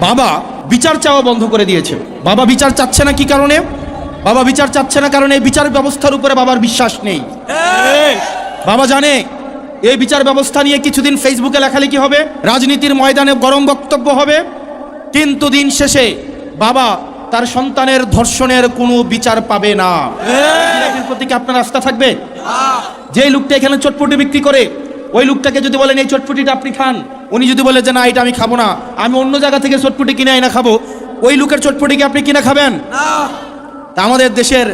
বাবা বিচার চাওয়া বন্ধ করে দিয়েছে। বাবা বিচার চাচ্ছে না কি কারণে? বাবা বিচার চাচ্ছে না কারণ এই বিচার ব্যবস্থার উপরে বাবার বিশ্বাস নেই। বাবা জানে এই বিচার ব্যবস্থা নিয়ে কিছুদিন ফেসবুকে লেখালেখি হবে, রাজনীতির ময়দানে গরম বক্তব্য হবে, কিন্তু দিন শেষে বাবা তার সন্তানের ধর্ষণের কোনো বিচার পাবে না। এর প্রতি কি আপনার আস্থা থাকবে? যে লোকটা এখানে চটপটি বিক্রি করে, ওই লোকটাকে যদি বলেন এই চটপটিটা আপনি খান, উনি যদি বলে যে না এটা আমি খাবো না, আমি অন্য জায়গা থেকে চটপটি কিনে আইনা খাবো, ওই লোকের চটপটিকে আপনি কিনে খাবেন? তা আমাদের দেশের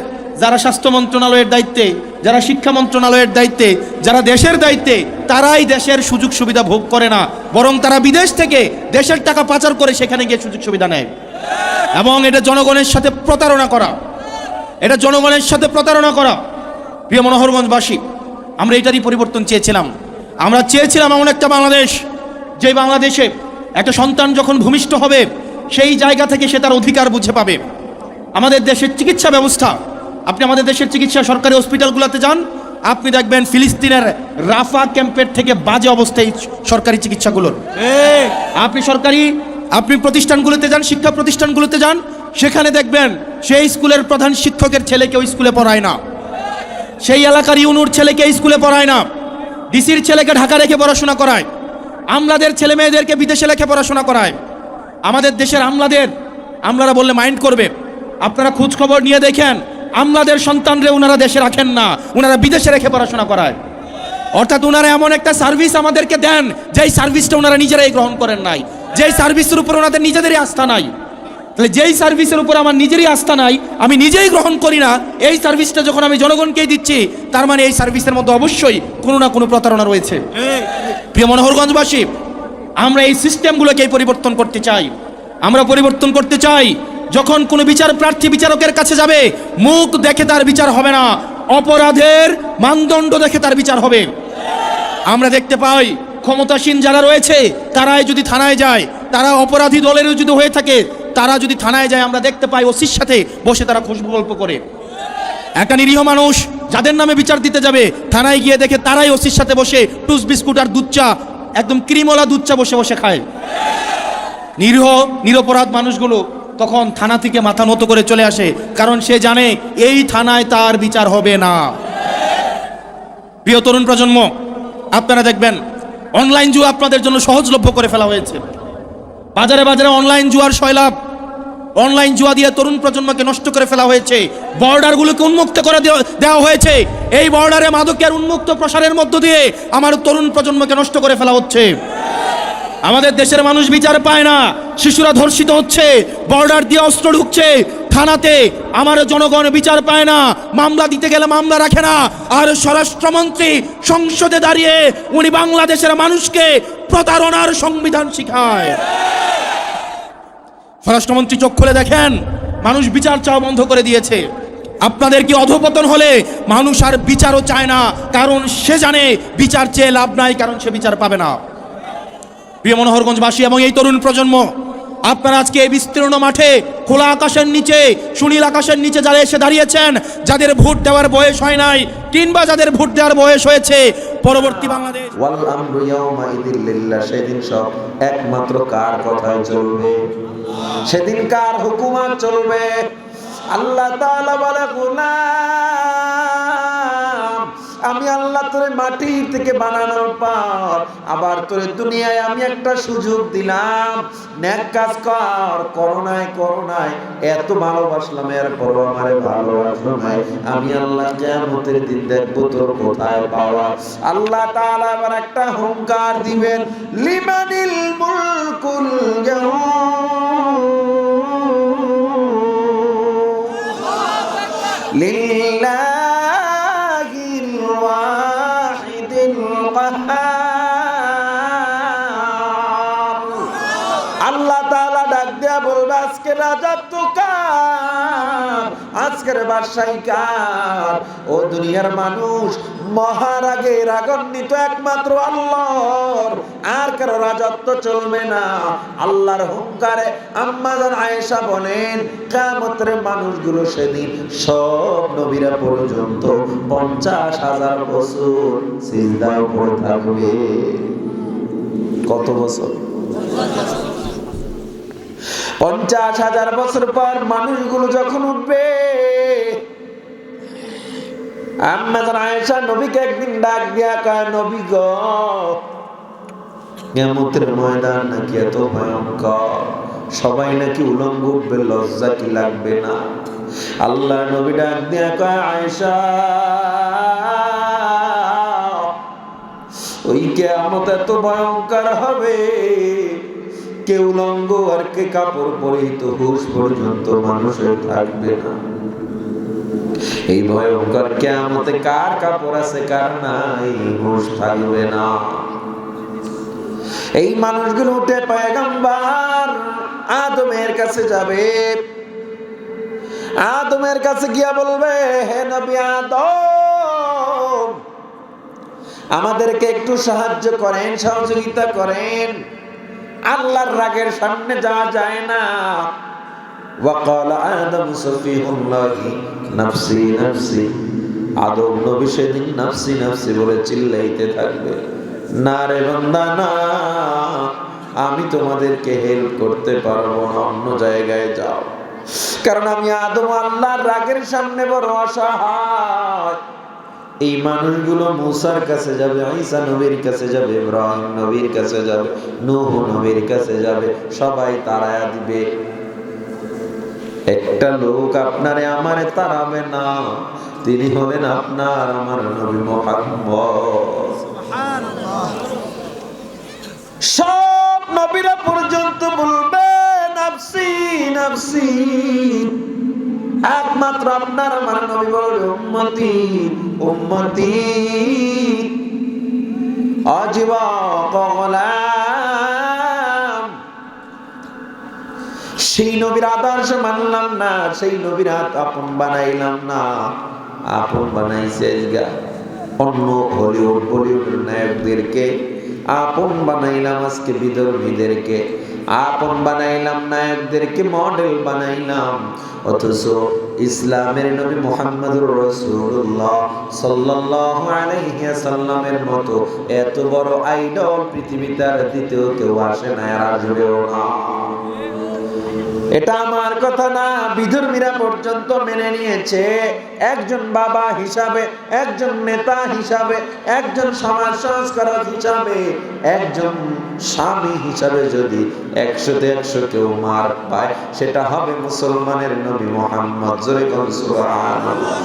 যারা স্বাস্থ্য মন্ত্রণালয়ের দায়িত্বে, যারা শিক্ষা মন্ত্রণালয়ের দায়িত্বে, যারা দেশের দায়িত্বে, তারাই দেশের সুযোগ সুবিধা ভোগ করে না, বরং তারা বিদেশ থেকে দেশের টাকা পাচার করে সেখানে গিয়ে সুযোগ সুবিধা নেয়। এবং এটা জনগণের সাথে প্রতারণা করা, এটা জনগণের সাথে প্রতারণা করা। প্রিয় মনোহরগঞ্জবাসী, আমরা এটারই পরিবর্তন চেয়েছিলাম। আমরা চেয়েছিলাম এমন একটা বাংলাদেশ, যে বাংলাদেশে একটা সন্তান যখন ভূমিষ্ঠ হবে সেই জায়গা থেকে সে তার অধিকার বুঝে পাবে। আমাদের দেশের চিকিৎসা ব্যবস্থা, আপনি আমাদের দেশের চিকিৎসা সরকারি হসপিটালগুলোতে যান, আপনি দেখবেন ফিলিস্তিনের রাফা ক্যাম্পের থেকে বাজে অবস্থায় সরকারি চিকিৎসাগুলোর। আপনি প্রতিষ্ঠানগুলোতে যান, শিক্ষা প্রতিষ্ঠানগুলোতে যান, সেখানে দেখবেন সেই স্কুলের প্রধান শিক্ষকের ছেলেকে ওই স্কুলে পড়ায় না, সেই এলাকার ইউনুর ছেলেকে স্কুলে পড়ায় না, ডিসির ছেলেকে ঢাকা রেখে পড়াশোনা করায়, আমলাদের ছেলে মেয়েদেরকে বিদেশে রেখে পড়াশোনা করায়। আমাদের দেশের আমলারা বললে মাইন্ড করবে, আপনারা খোঁজ খবর নিয়ে দেখেন, আমলাদের সন্তানরে ওনারা দেশে রাখেন না, ওনারা বিদেশে রেখে পড়াশোনা করায়। অর্থাৎ ওনারা এমন একটা সার্ভিস আমাদেরকে দেন যেই সার্ভিসটা ওনারা নিজেরাই গ্রহণ করেন নাই, যেই সার্ভিসের উপর ওনাদের নিজেদেরই আস্থা নাই। তাহলে যেই সার্ভিসের উপর আমার নিজেরই আস্থা নাই, আমি নিজেই গ্রহণ করি না, এই সার্ভিসটা যখন আমি জনগণকেই দিচ্ছি, তার মানে এই সার্ভিসের মধ্যে অবশ্যই কোনো না কোনো প্রতারণা রয়েছে। প্রিয় মনোহরগঞ্জবাসী, আমরা এই সিস্টেমগুলোকেই পরিবর্তন করতে চাই। আমরা পরিবর্তন করতে চাই, যখন কোনো বিচার প্রার্থী বিচারকের কাছে যাবে, মুখ দেখে তার বিচার হবে না, অপরাধের মানদণ্ড দেখে তার বিচার হবে। আমরা দেখতে পাই ক্ষমতাসীন যারা রয়েছে তারাই যদি থানায় যায়, তারা অপরাধী দলেরও যদি হয়ে থাকে, তারা যদি থানায় যায়, আমরা দেখতে পাই ওসির সাথে বসে তারা খুশবু গল্প করে। একটা নিরীহ মানুষ যাদের নামে বিচার দিতে যাবে, থানায় গিয়ে দেখে তারাই ওসির সাথে বসে টুস বিস্কুট আর দুধ চা, একদম ক্রিমওয়ালা দুধ চা বসে বসে খায়। নিরপরাধ মানুষগুলো তখন থানা থেকে মাথা নত করে চলে আসে, কারণ সে জানে এই থানায় তার বিচার হবে না। প্রিয় তরুণ প্রজন্ম, আপনারা দেখবেন অনলাইন জুয়া আপনাদের জন্য সহজলভ্য করে ফেলা হয়েছে। বাজারে বাজারে অনলাইন জুয়ার সয়লাভ, অনলাইন জুয়া দিয়ে তরুণ প্রজন্মকে নষ্ট করে ফেলা হয়েছে। বর্ডারগুলোকে উন্মুক্ত করে দেওয়া হয়েছে, এই বর্ডারে মাদকের উন্মুক্ত প্রসারের মধ্য দিয়ে আমার তরুণ প্রজন্মকে নষ্ট করে ফেলা হচ্ছে। আমাদের দেশের মানুষ বিচার পায় না, শিশুরা ধর্ষিত হচ্ছে, বর্ডার দিয়ে অস্ত্র ঢুকছে থানাতে, আমার জনগণ বিচার পায় না, মামলা দিতে গেলে মামলা রাখে না। আর স্বরাষ্ট্রমন্ত্রী সংসদে দাঁড়িয়ে উনি বাংলাদেশের মানুষকে প্রতারণার সংবিধান শিখায়। স্বরাষ্ট্রমন্ত্রী চোখ খুলে দেখেন, মানুষ বিচার চাওয়া বন্ধ করে দিয়েছে। আপনাদের কি অধঃপতন হলে মানুষ আর বিচারও চায় না, কারণ সে জানে বিচার চেয়ে লাভ নাই, কারণ সে বিচার পাবে না। প্রিয় মনোহরগঞ্জবাসী এবং এই তরুণ প্রজন্ম, আপনারা আজকে এই বিস্তীর্ণ মাঠে খোলা আকাশের নিচে, সুনীল আকাশের নিচে যারা এসে দাঁড়িয়েছেন, যাদের ভোট দেওয়ার বয়স হয় নাই কিংবা যাদের ভোট দেওয়ার বয়স হয়েছে, পরবর্তী বাংলাদেশ ওয়াল আমরু ইয়াউমাইদিন লিল্লাহ, সেদিন সব একমাত্র কার কথাই চলবে, সেদিন কার হুকুমত চলবে। আল্লাহ তাআলা বলে, গোলাম, আমি আল্লাহ তোরে মাটি থেকে বানানোর পর আবার তোরে দুনিয়ায় আমি একটা সুযোগ দিলাম, নেক কাজ কর, করোনায় এত ভালোবাসলাম, এরপরও আমারে ভালোবাসো নাই। আমি আল্লাহ কিয়ামতের দিন দেখবো তোর কোথায় পাওয়া। আল্লাহ তাআলা আবার একটা হুঙ্কার দিবেন, লিমানিল মুলকুল লিল্লাহিল ওয়াহিদিল কাহ্হার। আল্লাহ তাআলা ডাক দেয়া বলবে, আজকে রাজত্ব কার, আজকের বাদশাহী কার? ও দুনিয়ার মানুষ, মহারাগে রাগান্বিত একমাত্র আল্লাহর, আর কারো রাজত্ব চলবে না। আল্লাহর হুঙ্কারে আম্মা জান আয়েশা বলেন, কিয়ামতের মানুষগুলো সেদিন সব নবীরা পর্যন্ত 50,000 বছর সিজদায় পড়ে থাকবে। কত বছর? 50,000 বছর পর মানুষগুলো যখন উঠবে, আম্মা জান আয়েশা নবীকে একদিন ডাক দিয়া কয়, নবী গো, কিয়ামতের ময়দান নাকি এত ভয়ঙ্কর, সবাই নাকি উলঙ্গ উঠবে, লজ্জা কি লাগবে না? আল্লাহ নবী ডাক দিয়া কয়, আয়েশা, ওই কিয়ামত এত ভয়ঙ্কর হবে, কে উলঙ্গ আর কে কাপড় পরিহিত হুঁশ পর্যন্ত মানুষের থাকবে না। এই ভয়ঙ্কর কিয়ামতে কার কাপড় আছে কার নাই, হুঁশ থাকবে না। এই মানুষগুলো উঠে পয়গম্বর আদমের কাছে যাবে, আদমের কাছে গিয়া বলবে, হে নবী আদম, আমাদেরকে একটু সাহায্য করেন, সহযোগিতা করেন, আল্লাহর রাগের সামনে যাওয়া যায় না। ওয়াকাল আদম সফিহুল্লাহি নাফসি নাফসি, আদম নবী সেদিন নাফসি নাফসি বলে চিল্লাইতে থাকবে, না রে বান্দা না, আমি তোমাদেরকে হেল্প করতে পারবো না, অন্য জায়গায় যাও, কারণ আমি আদম আল্লাহর রাগের সামনে বড় অসহায়। এই মানুষগুলো মুসার কাছে যাবে, ঈসা নবীর কাছে যাবে, ইব্রাহিম নবীর কাছে যাবে, নূহ নবীর কাছে যাবে, সবাই তাড়ায়া দিবে। একটা লোক আপনারে আমারে তাড়াবে না, তিনি হলেন আপনার আমার নবী মুহাম্মদ। সুবহানাল্লাহ। সব নবীরা পর্যন্ত বলবে নাফসি নাফসি, একমাত্র আপনার আমার নবী বলবে উম্মতি উম্মতি, আজিবা গোলাম। সেই নবীর আদর্শ মানলাম না, সেই নবীর হাত আপন বানাইলাম না, আপন বানাইছে অন্য হলিউড বলিউডের নায়কদেরকে, আপন বানাইলাম আজকে বিধর্মীদেরকে, আপন বানাইলাম নায়কদেরকে, মডেল বানাইলাম। অথচ ইসলামের নবী মুহাম্মদুর রাসূলুল্লাহ সাল্লাল্লাহু আলাইহি ওয়াসাল্লামের মতো এত বড় আইডল পৃথিবীতে আর দ্বিতীয় কেউ আসে না, আর আসবেও না। এটা আমার কথা না, বিধর্মীরা পর্যন্ত মেনে নিয়েছে। একজন বাবা হিসাবে, একজন নেতা হিসাবে, একজন সমাজ সংস্কারক হিসাবে, একজন স্বামী হিসাবে যদি 100-তে 100 কেউ মার পায়, সেটা হবে মুসলমানের নবী মুহাম্মদ। জোরে বলুন সুবহানাল্লাহ।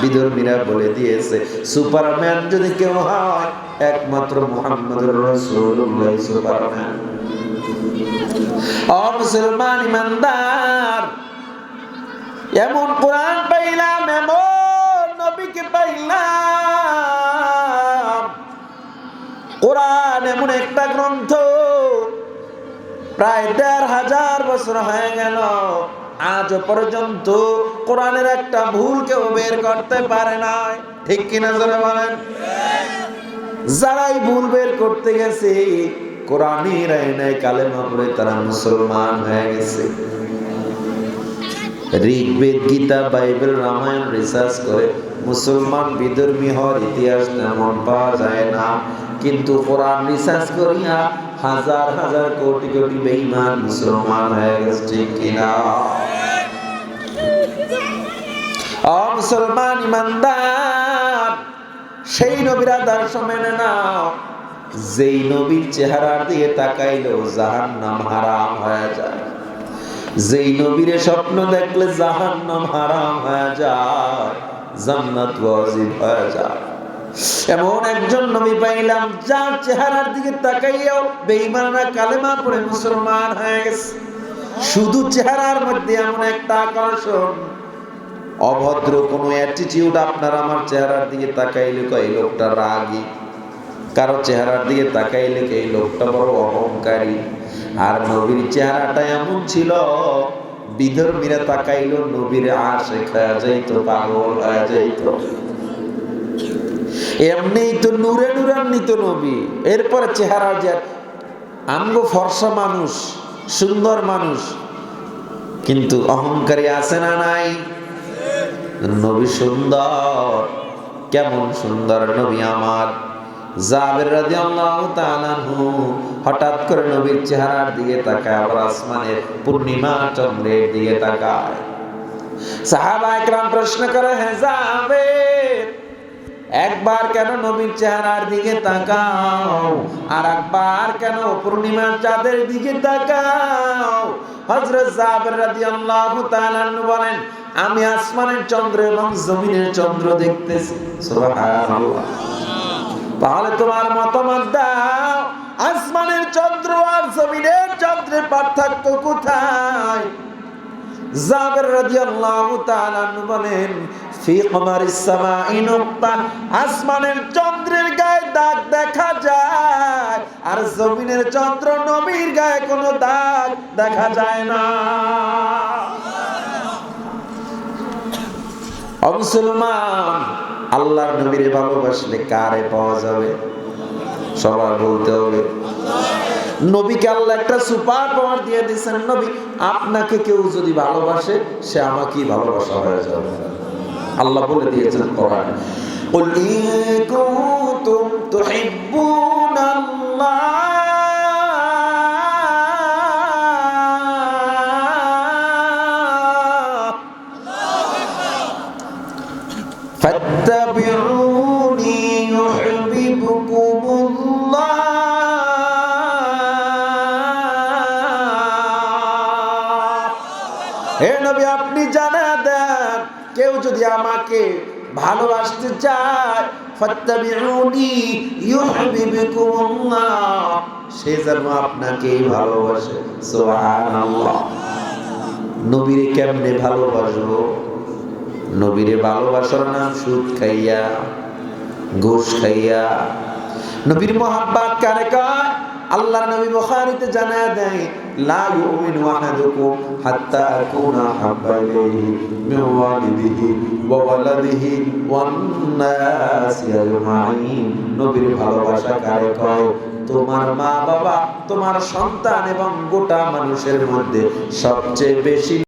বিধর্মীরা বলে দিয়েছে সুপারম্যান যদি কেউ হয়, একমাত্র মুহাম্মদুর রাসূলুল্লাহ সুপারম্যান। ও মুসলমান ইমানদার, এমন কোরআন পাইলাম, এমন নবীকে পাইলাম। কোরআন এমন একটা গ্রন্থ, প্রায় 1500 বছর হয়ে গেল, আজ পর্যন্ত কোরআনের একটা ভুল কেউ বের করতে পারে না। ঠিক কিনা যারা বলেন? যারাই ভুল বের করতে গেছে, কোরআনের আইনায় কালেমা পড়ে তারা মুসলমান হয়ে গেছে। ঋগ্বেদ, গীতা, বাইবেল, রামায়ণ রিসার্চ করে মুসলমান বিধর্মী হওয়ার ইতিহাস তেমন পাওয়া যায় না, কিন্তু কোরআন রিসার্চ করিয়া হাজার হাজার কোটি কোটি বেঈমান মুসলমান হয়ে গেছে। ঠিক কিনা? ও মুসলমান ইমানদার, সেই নবীর আদর্শ মেনে নাও, যেই নবীর চেহারার দিকে তাকাইলেও জাহান্নাম হারাম হয়ে যায়, যেই নবীর স্বপ্ন দেখলে জাহান্নাম হারাম হয়ে যায়, জান্নাত ওয়াজিব হয়ে যায়। এমন একজন নবী পাইলাম যার চেহারার দিকে তাকাইয়াও বেঈমানরা কালেমা পড়ে মুসলমান হয়ে গেছে। শুধু চেহারার মধ্যে এমন একটা আকর্ষণ, অভদ্র কোনো অ্যাটিটিউড আপনার আমার চেহারার দিকে তাকাইলে এই লোকটা রাগী, কারো চেহারার দিকে তাকাইলে এই লোকটা বড় অহংকারী। আর নবীর চেহারাটা এমন ছিল, বিধর্মীরা তাকাইলো নবীর আশিক হয়ে যাইত, পাগল হয়ে যাইত। এমনিই তো নূরে নূরান্বিত নবী, এরপরে চেহারা যে আমগো ফর্সা মানুষ, সুন্দর মানুষ, কিন্তু অহংকারী আছে না নাই? নবী সুন্দর, কেমন সুন্দর নবী আমার, জাবের রাদিয়াল্লাহু তাআলা আনহু হঠাৎ করে নবীর চেহারার দিকে তাকায়, আবার আসমানের পূর্ণিমা চন্দ্রের দিকে তাকায়। সাহাবায়ে কেরাম প্রশ্ন করে, হে জাবের, একবার কেন নবীর চেহারার দিকে তাকাও, আর একবার কেন পূর্ণিমার চাঁদের দিকে তাকাও? হযরত জাবের রাদিয়াল্লাহু তাআলা আনহু বলেন, আমি আসমানের চন্দ্র এবং জমিনের চন্দ্র দেখতেছি। সুবহানাল্লাহ। তাহলে তোমার মতামত দাও, আসমানের চন্দ্র আর জমিনের চন্দ্রের পার্থক্য কোথায়? জাবের রাদিয়াল্লাহু তাআলা আনহু বলেন, ফি কমারিস সামাই নুকতা, আসমানের চন্দ্রের গায়ে দাগ দেখা যায়, আর জমিনের চন্দ্র নবীর গায়ে কোনো দাগ দেখা যায় না। ও মুসলমান, আল্লাহর নবীরে ভালোবাসলে কারে পাওয়া যাবে? সবার বলতে হবে নবীকে আল্লাহ একটা সুপার পাওয়ার দিয়ে দিয়েছেন। নবী, আপনাকে কেউ যদি ভালোবাসে সে আমাকেই ভালোবাসা হয়ে যাবে। আল্লাহ বলে দিয়েছেন কোরআনে, কুল ইন কুনতুম তুহিব্বুনাল্লাহ ফাত্তাবিউনি ইউহিব্বুকুমুল্লাহ। হে নবী, আপনি জানা দেন, কেউ যদি আমাকে ভালোবাসতে চায়, ফাত্তাবিউনি ইউহিব্বুকুমুল্লাহ, সে যেন আপনাকেই ভালোবাসে। সুবহানাল্লাহ। নবীরে কেমনে ভালোবাসবো? নবীরে ভালোবাসার নাম সুদ খাইয়া, ঘুষ খাইয়া। নবীর মোহাব্বত কারে কয়? আল্লাহর নবী বুখারীতে জানায় দেয়, লা ইউমিনু আহাদুকুম হাত্তা আকুনা হাব্বা ইলাইহি মিন ওয়ালিদিহি ওয়া ওয়ালাদিহি ওয়ান নাসি আজমাইন। নবীর ভালোবাসা কারে কয়? তোমার মা বাবা, তোমার সন্তান এবং গোটা মানুষের মধ্যে সবচেয়ে বেশি